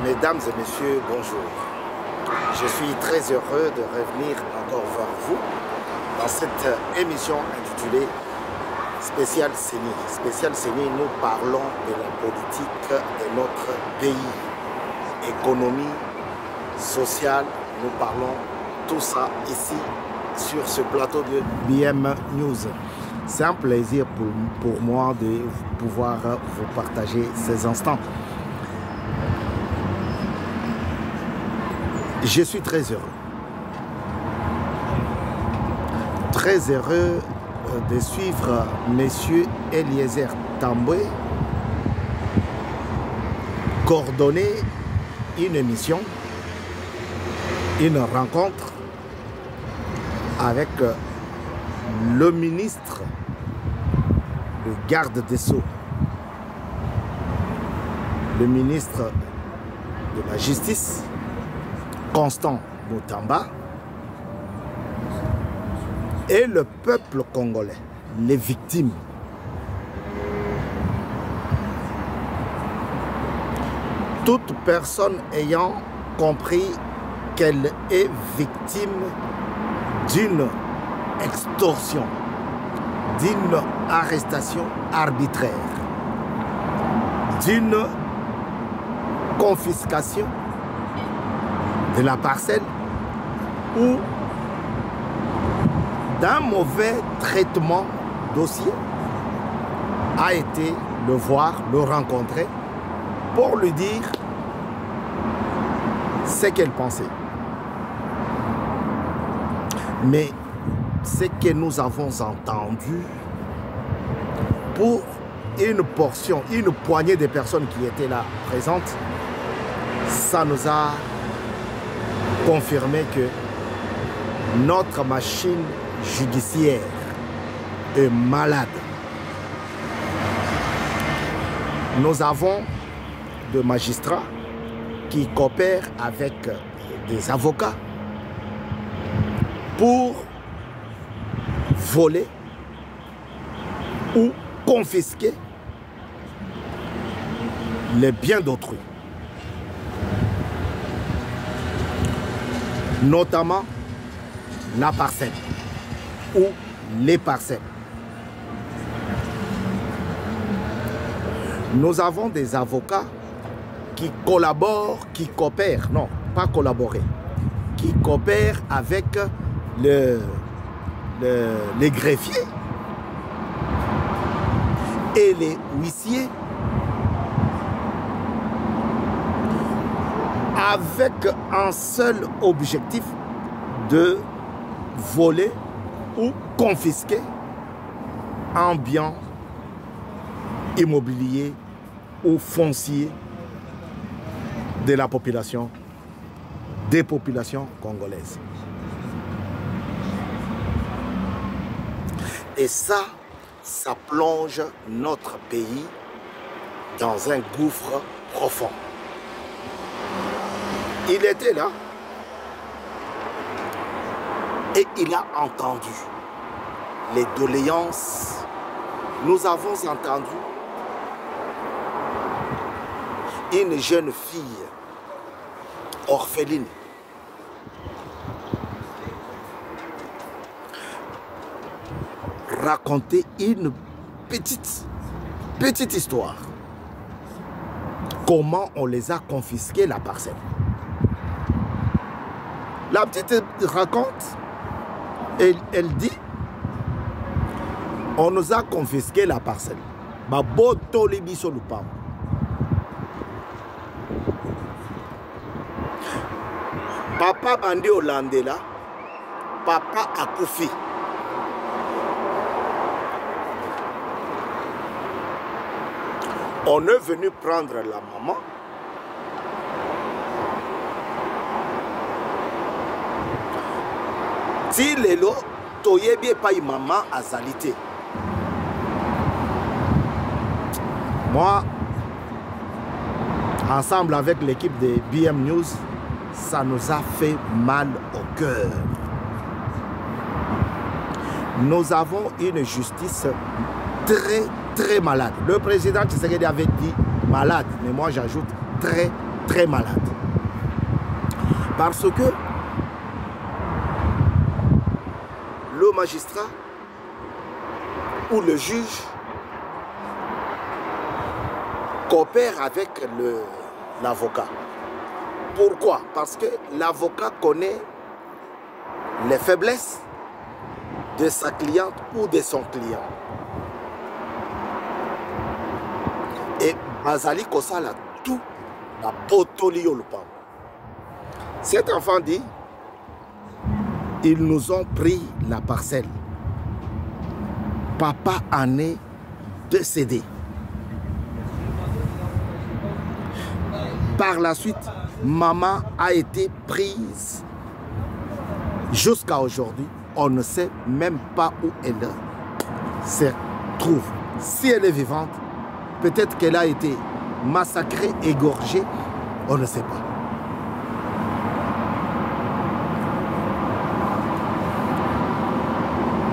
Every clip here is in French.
Mesdames et messieurs, bonjour. Je suis très heureux de revenir encore vers vous dans cette émission intitulée Spécial CENI. Spécial CENI, nous parlons de la politique de notre pays, économie, sociale, nous parlons tout ça ici sur ce plateau de BM News. C'est un plaisir pour moi de pouvoir vous partager ces instants. Je suis très heureux de suivre M. Eliezer Tambwe coordonner une émission, une rencontre avec le ministre, le garde des Sceaux, le ministre de la Justice, Constant Mutamba, et le peuple congolais, les victimes. Toute personne ayant compris qu'elle est victime d'une extorsion, d'une arrestation arbitraire, d'une confiscation de la parcelle ou d'un mauvais traitement dossier, a été le voir, le rencontrer pour lui dire ce qu'elle pensait. Mais ce que nous avons entendu pour une portion, une poignée de personnes qui étaient là présentes, ça nous a confirmé que notre machine judiciaire est malade. Nous avons des magistrats qui coopèrent avec des avocats pour voler ou confisquer les biens d'autrui. Notamment la parcelle ou les parcelles. Nous avons des avocats qui collaborent, qui coopèrent, non, pas collaborer, qui coopèrent avec les greffiers et les huissiers avec un seul objectif de voler ou confisquer un bien immobilier ou foncier de la population, des populations congolaises. Et ça plonge notre pays dans un gouffre profond. Il était là et il a entendu les doléances. Nous avons entendu une jeune fille orpheline raconter une petite histoire. Comment on les a confisqués la parcelle. La petite raconte, elle dit, on nous a confisqué la parcelle. Papa bandi Olandela, papa akufi. On est venu prendre la maman. Si lelo toyebi pas maman azalité. Moi, ensemble avec l'équipe de BM News, ça nous a fait mal au cœur. Nous avons une justice très malade. Le président Tshisekedi avait dit malade, mais moi j'ajoute très très malade. Parce que le magistrat ou le juge coopère avec l'avocat. Pourquoi? Parce que l'avocat connaît les faiblesses de sa cliente ou de son client. Et Bazali Kosala tout la potoli le pan. Cet enfant dit, ils nous ont pris la parcelle. Papa en est décédé. Par la suite, maman a été prise. Jusqu'à aujourd'hui, on ne sait même pas où elle se trouve. Si elle est vivante, peut-être qu'elle a été massacrée, égorgée, on ne sait pas.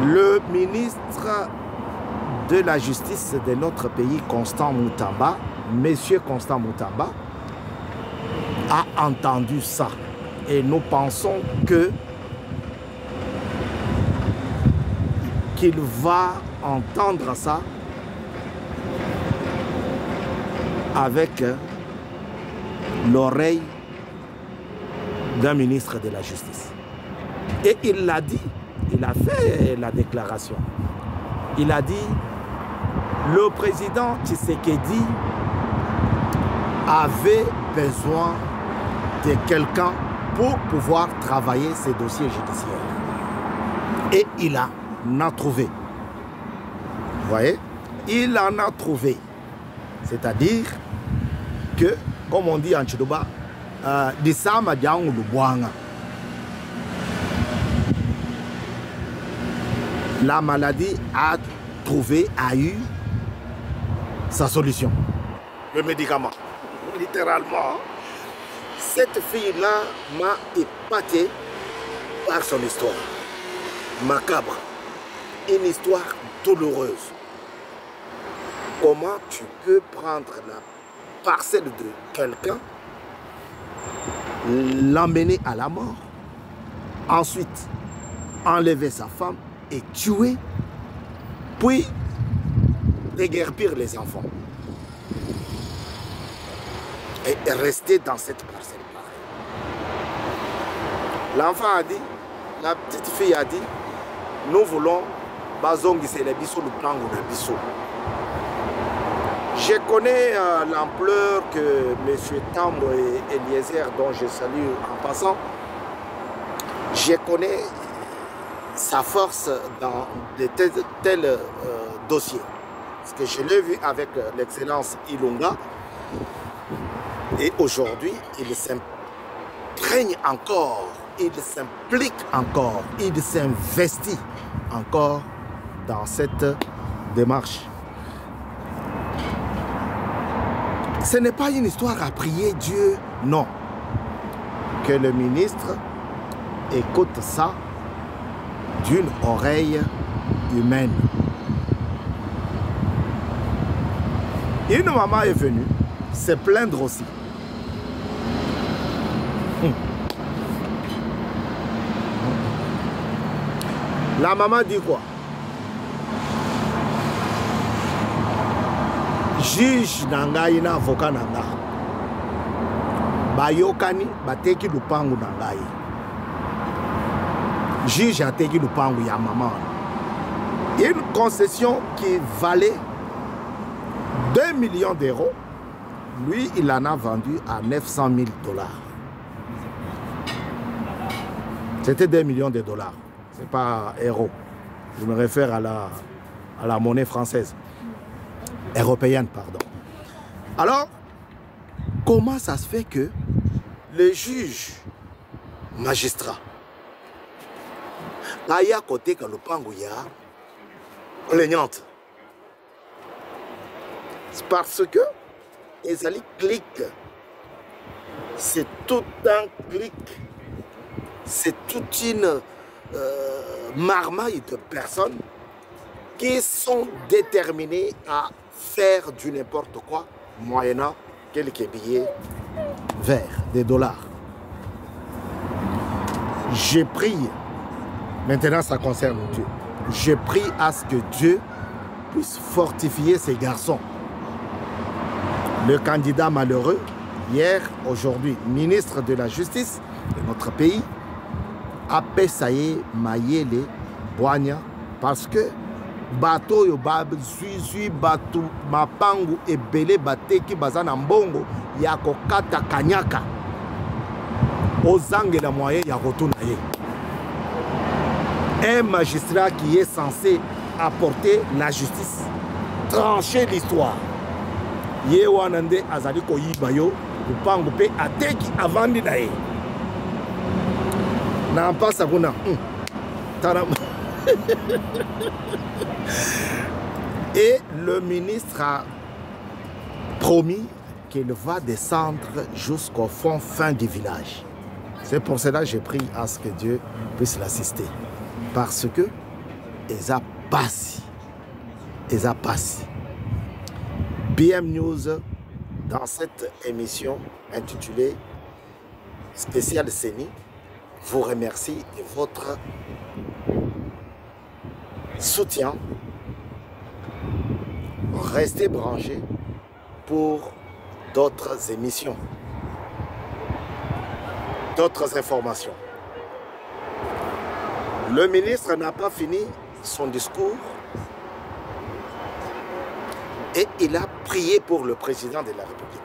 Le ministre de la Justice de notre pays, Constant Moutamba, Monsieur Constant Moutamba, a entendu ça. Et nous pensons qu'il va entendre ça avec l'oreille d'un ministre de la Justice. Et il l'a dit, il a fait la déclaration. Il a dit, le président Tshisekedi avait besoin de quelqu'un pour pouvoir travailler ses dossiers judiciaires. Et il en a trouvé. Vous voyez? Il en a trouvé. C'est-à-dire que, comme on dit en Chidoba, Disama Diang Lubuanga. La maladie a eu sa solution. Le médicament. Littéralement. Cette fille-là m'a épaté par son histoire. Macabre. Une histoire douloureuse. Comment tu peux prendre la parcelle de quelqu'un, l'emmener à la mort, ensuite enlever sa femme et tuer, puis déguerpir les enfants et rester dans cette parcelle. L'enfant a dit, la petite fille a dit, nous voulons Bazongi c'est les bisous, le plan ou le bisou. Je connais l'ampleur que M. Tambo et Eliezer, dont je salue en passant, je connais sa force dans de tels dossiers. Parce que je l'ai vu avec l'excellence Ilunga. Et aujourd'hui, il s'imprègne encore, il s'implique encore, il s'investit encore dans cette démarche. Ce n'est pas une histoire à prier Dieu, non. Que le ministre écoute ça d'une oreille humaine. Une maman est venue se plaindre aussi. La maman dit quoi? Juge nangai na avocat nanga. Bayokani bateki lupangu nangai. Juge a teki lupangu ya maman. Une concession qui valait 2 millions d'euros. Lui, il en a vendu à 900 000 $. C'était 2 millions de $. Ce n'est pas euros. Je me réfère à la monnaie française. Européenne, pardon. Alors, comment ça se fait que le juge magistrat, là, il y a côté que le pangouya, plaignante. C'est parce que les alliés cliquent. C'est tout un clic. C'est toute une marmaille de personnes qui sont déterminées à faire du n'importe quoi, moyennant quelques billets verts, des dollars. J'ai prié, maintenant ça concerne Dieu, j'ai prié à ce que Dieu puisse fortifier ces garçons. Le candidat malheureux, hier, aujourd'hui, ministre de la Justice de notre pays, a Pesaye Mayele Boigna parce que bateau yo bab zui bateau mapangu ebele bateki bazana mbongo ya kokata kanyaka ozangela moyen ya retourner. Un magistrat qui est censé apporter la justice, trancher l'histoire. Ye wanande azali ko yibayo upangu pe ateki avandi na ye. Na mpasa kuna Et le ministre a promis qu'il va descendre jusqu'au fin du village. C'est pour cela que j'ai prié à ce que Dieu puisse l'assister. Parce que ils a passé. BM News, dans cette émission intitulée Spécial CENI, vous remercie de votre soutien. Restez branchés pour d'autres émissions, d'autres informations. Le ministre n'a pas fini son discours et il a prié pour le président de la République.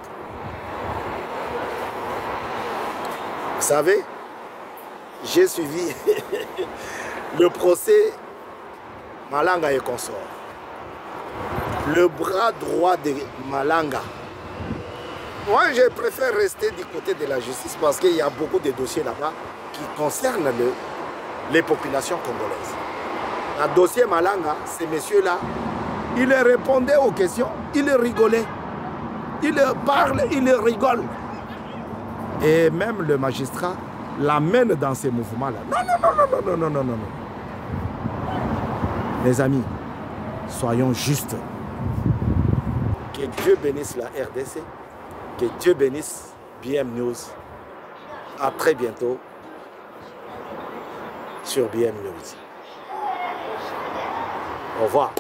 Vous savez, j'ai suivi le procès Malanga et consort. Le bras droit de Malanga. Moi, je préfère rester du côté de la justice parce qu'il y a beaucoup de dossiers là-bas qui concernent les populations congolaises. Le dossier Malanga, ces messieurs-là, ils répondaient aux questions, ils rigolaient. Ils parlent, ils rigolent. Et même le magistrat l'amène dans ces mouvements-là. Non. Les amis, soyons justes. Que Dieu bénisse la RDC, que Dieu bénisse BM News. À très bientôt sur BM News. Au revoir.